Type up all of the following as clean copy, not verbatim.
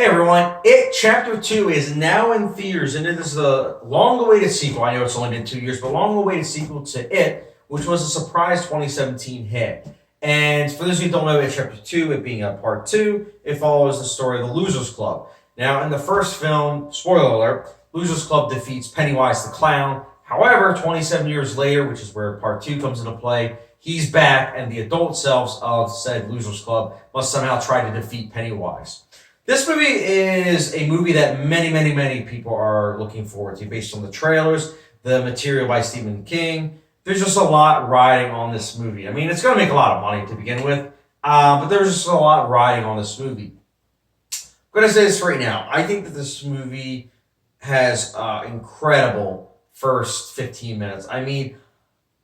Hey everyone, It Chapter 2 is now in theaters, and it is a long-awaited sequel. I know it's only been 2 years, but long-awaited sequel to It, which was a surprise 2017 hit. And for those of you who don't know, It Chapter 2, it being a part 2, it follows the story of the Losers Club. Now, in the first film, spoiler alert, Losers Club defeats Pennywise the Clown. However, 27 years later, which is where part 2 comes into play, he's back, and the adult selves of said Losers Club must somehow try to defeat Pennywise. This movie is a movie that many people are looking forward to based on the trailers, the material by Stephen King. There's just a lot riding on this movie. I mean, it's going to make a lot of money to begin with, but there's just a lot riding on this movie. I'm going to say this right now. I think that this movie has incredible first 15 minutes. I mean,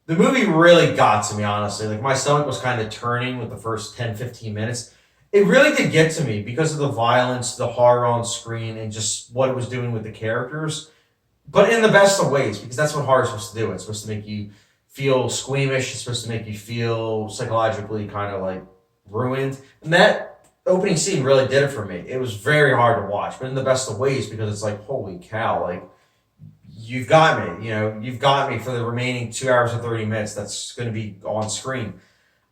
the movie really got to me, honestly. Like, my stomach was kind of turning with the first 10-15 minutes. It really did get to me because of the violence, the horror on screen, and just what it was doing with the characters. But in the best of ways, because that's what horror is supposed to do. It's supposed to make you feel squeamish. It's supposed to make you feel psychologically kind of like ruined. And that opening scene really did it for me. It was very hard to watch, but in the best of ways, because it's like, holy cow, like, you've got me. You know, you've got me for the remaining 2 hours and 30 minutes that's going to be on screen.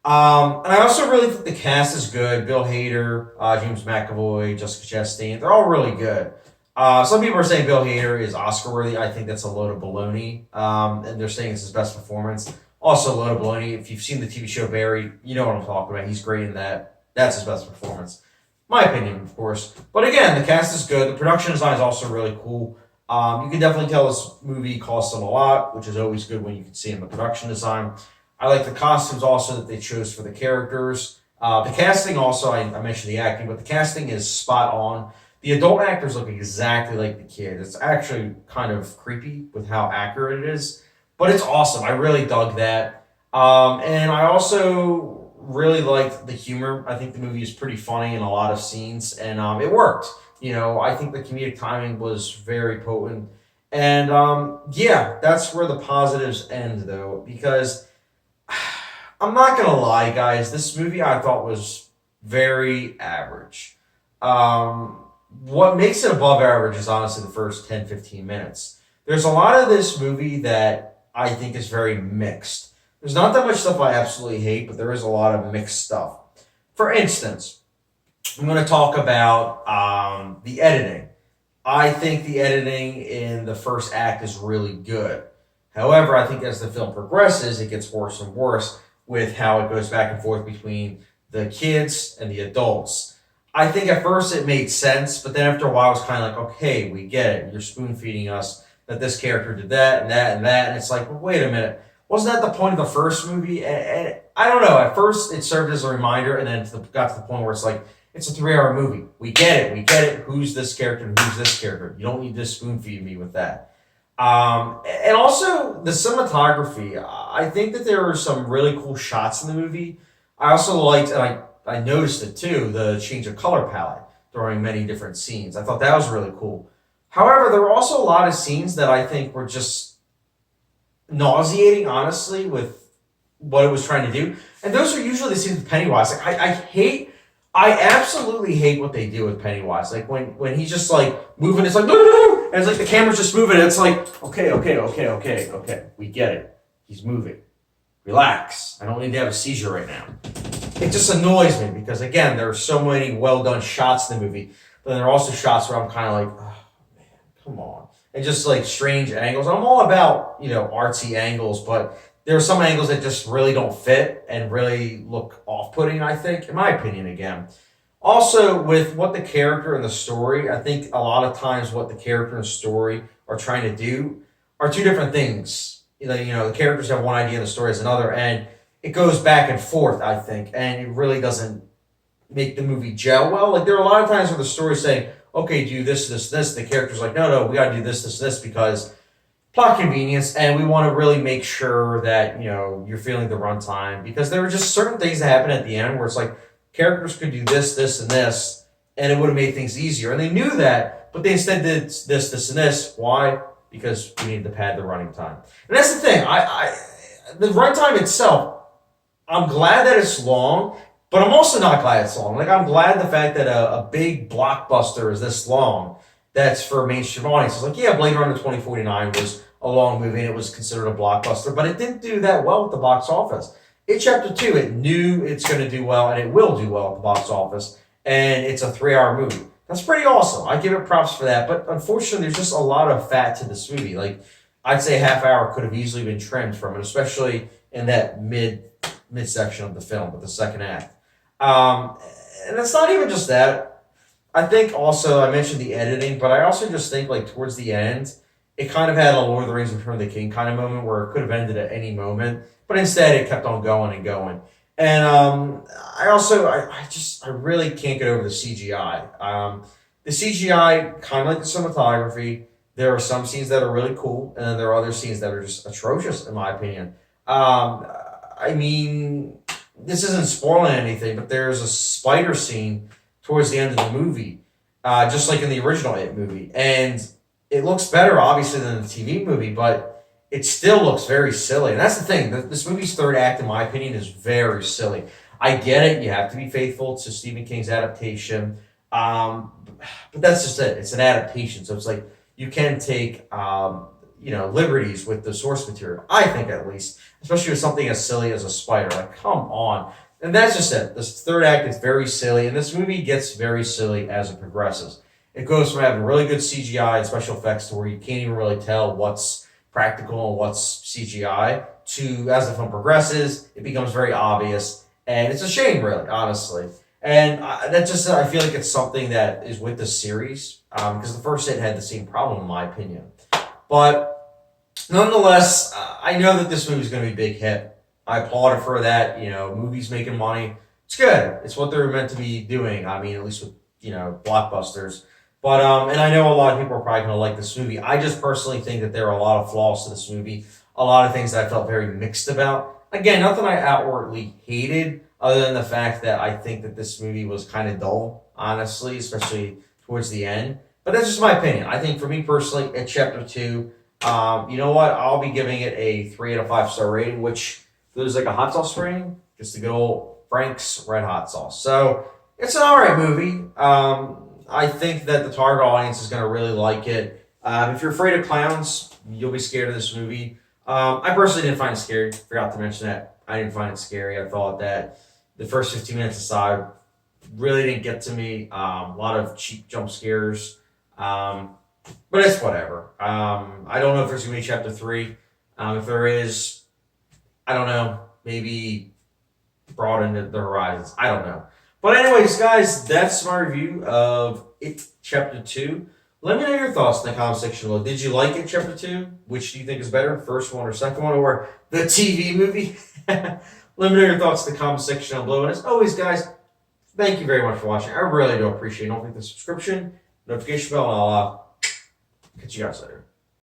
And I also really think the cast is good. Bill Hader, James McAvoy, Jessica Chastain, they're all really good. Some people are saying Bill Hader is Oscar-worthy. I think that's a load of baloney. And they're saying it's his best performance. Also a load of baloney. If you've seen the TV show Barry, you know what I'm talking about. He's great in that. That's his best performance. My opinion, of course. But again, the cast is good. The production design is also really cool. You can definitely tell this movie cost them a lot, which is always good when you can see in the production design. I like the costumes also that they chose for the characters. The casting also, I mentioned the acting, but the casting is spot on. The adult actors look exactly like the kid. It's actually kind of creepy with how accurate it is, but it's awesome. I really dug that. And I also really liked the humor. I think the movie is pretty funny in a lot of scenes, and it worked. You know, I think the comedic timing was very potent. And yeah, that's where the positives end, though, because I'm not going to lie, guys. This movie I thought was very average. What makes it above average is honestly the first 10-15 minutes. There's a lot of this movie that I think is very mixed. There's not that much stuff I absolutely hate, but there is a lot of mixed stuff. For instance, I'm going to talk about the editing. I think the editing in the first act is really good. However, I think as the film progresses, it gets worse and worse with how it goes back and forth between the kids and the adults. I think at first it made sense, but then after a while it was kind of like, okay, we get it. You're spoon-feeding us that this character did that and that and that. And it's like, well, wait a minute. Wasn't that the point of the first movie? And I don't know. At first it served as a reminder, and then got to the point where it's like, it's a 3-hour movie. We get it. Who's this character and who's this character? You don't need to spoon-feed me with that. And also the cinematography. I think that there were some really cool shots in the movie. I also liked, and I noticed it too, the change of color palette during many different scenes. I thought that was really cool. However, there were also a lot of scenes that I think were just nauseating, honestly, with what it was trying to do. And those are usually the scenes with Pennywise. Like, I absolutely hate what they do with Pennywise. Like, when he's just, like, moving, it's like, and it's like the camera's just moving, and it's like, okay, we get it. He's moving. Relax. I don't need to have a seizure right now. It just annoys me because, again, there are so many well-done shots in the movie, but then there are also shots where I'm kind of like, oh, man, come on. And just, like, strange angles. I'm all about, you know, artsy angles, but there are some angles that just really don't fit and really look off-putting, I think, in my opinion, again. Also, with what the character and the story, I think a lot of times what the character and story are trying to do are two different things. You know, the characters have one idea and the story has another, and it goes back and forth, I think, and it really doesn't make the movie gel well. Like, there are a lot of times where the story's saying, okay, do this, the character's like, no, we gotta do this, because plot convenience, and we want to really make sure that, you know, you're feeling the runtime, because there were just certain things that happen at the end where it's like, characters could do this, and this, and it would have made things easier. And they knew that, but they instead did this, and this. Why? Because we needed to pad the running time. And that's the thing. The runtime itself, I'm glad that it's long, But I'm also not glad it's long. Like, I'm glad the fact that a big blockbuster is this long. That's for mainstream audiences. Like, yeah, Blade Runner 2049 was a long movie and it was considered a blockbuster, but it didn't do that well at the box office. In Chapter 2, it knew it's going to do well and it will do well at the box office, and it's a 3-hour movie. That's pretty awesome. I give it props for that, but unfortunately, there's just a lot of fat to this movie. Like, I'd say half hour could have easily been trimmed from it, especially in that midsection of the film with the second act. And it's not even just that. I think also, I mentioned the editing, but I also just think, like, towards the end, it kind of had a Lord of the Rings Return of the King kind of moment where it could have ended at any moment, but instead it kept on going and going. And I really can't get over the CGI. The CGI, kind of like the cinematography, there are some scenes that are really cool, and then there are other scenes that are just atrocious, in my opinion. I mean, this isn't spoiling anything, but there's a spider scene towards the end of the movie, just like in the original It movie. And it looks better, obviously, than the TV movie, but it still looks very silly. And that's the thing. This movie's third act, in my opinion, is very silly. I get it. You have to be faithful to Stephen King's adaptation. But that's just it. It's an adaptation. So it's like you can take liberties with the source material, I think, at least, especially with something as silly as a spider. Like, come on. And that's just it. This third act is very silly, and this movie gets very silly as it progresses. It goes from having really good CGI and special effects to where you can't even really tell what's practical and what's CGI to, as the film progresses, it becomes very obvious. And it's a shame, really, honestly. And I feel like it's something that is with the series, because the first It had the same problem, in my opinion. But nonetheless, I know that this movie is going to be a big hit. I applaud it for that. Movies making money. It's good. It's what they're meant to be doing. I mean, at least with, blockbusters. But, and I know a lot of people are probably going to like this movie. I just personally think that there are a lot of flaws to this movie. A lot of things that I felt very mixed about. Again, nothing I outwardly hated, other than the fact that I think that this movie was kind of dull, honestly, especially towards the end. But that's just my opinion. I think for me personally, at Chapter 2, you know what? I'll be giving it a 3 out of 5 star rating, which there's like a hot sauce rating, just a good old Frank's Red Hot Sauce. So it's an alright movie. I think that the target audience is going to really like it. If you're afraid of clowns, you'll be scared of this movie. I personally didn't find it scary. Forgot to mention that. I didn't find it scary. I thought that the first 15 minutes aside really didn't get to me. A lot of cheap jump scares. But it's whatever. I don't know if there's going to be Chapter 3. If there is, I don't know. Maybe broaden the horizons. I don't know. But anyways, guys, that's my review of It Chapter 2. Let me know your thoughts in the comment section below. Did you like It Chapter 2? Which do you think is better, first one or second one, or the TV movie? Let me know your thoughts in the comment section down below. And as always, guys, thank you very much for watching. I really do appreciate it. Don't forget the subscription, notification bell, and I'll catch you guys later.